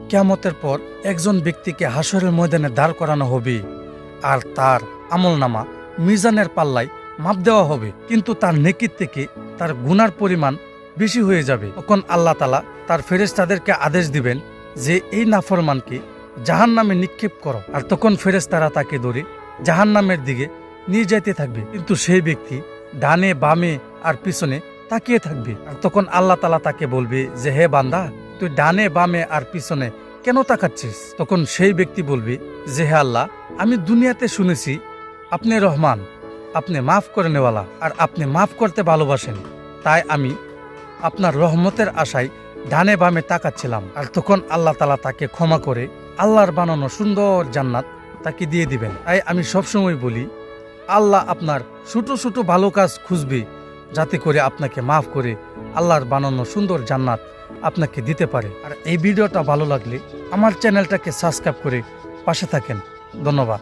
কিয়ামতের পর একজন ব্যক্তিকে হাসরের ময়দানে দাঁড় করানো হবে আর তার আমলনামা মিজানের পাল্লায় মাপ দেওয়া হবে, কিন্তু তার নেকির থেকে তার গুনার পরিমাণ বেশি হয়ে যাবে। তখন আল্লাহ তাআলা তার ফেরেশতাদেরকে আদেশ দিবেন যে এই নাফরমানকে জাহান্নামে নিক্ষেপ করো, আর তখন ফেরেশতারা তাকে ধরে জাহান্নামের দিকে নিয়ে যাইতে থাকবে, কিন্তু সেই ব্যক্তি ডানে বামে আর পিছনে তাকিয়ে থাকবে। আর তখন আল্লাহ তাআলা তাকে বলবে যে হে বান্দা, তুই ডানে বামে আর পিছনে কেন তাকাচ্ছিস? তখন সেই ব্যক্তি বলবে যে হে আল্লাহ, আমি দুনিয়াতে শুনেছি আপনি রহমান, আপনি মাফ করে নেওয়ালা, আর আপনি মাফ করতে ভালোবাসেন, তাই আমি আপনার রহমতের আশায় ডানে বামে তাকাচ্ছিলাম। আর তখন আল্লাহ তাআলা তাকে ক্ষমা করে আল্লাহর বানানো সুন্দর জান্নাত তাকে দিয়ে দিবেন। তাই আমি সবসময় বলি, আল্লাহ আপনার ছোট ছোট ভালো কাজ খুঁজবে, যাতে করে আপনাকে মাফ করে আল্লাহর বানানো সুন্দর জান্নাত আপনাকে দিতে পারে। আর এই ভিডিওটা ভালো লাগলে আমার চ্যানেলটাকে সাবস্ক্রাইব করে পাশে থাকেন। ধন্যবাদ।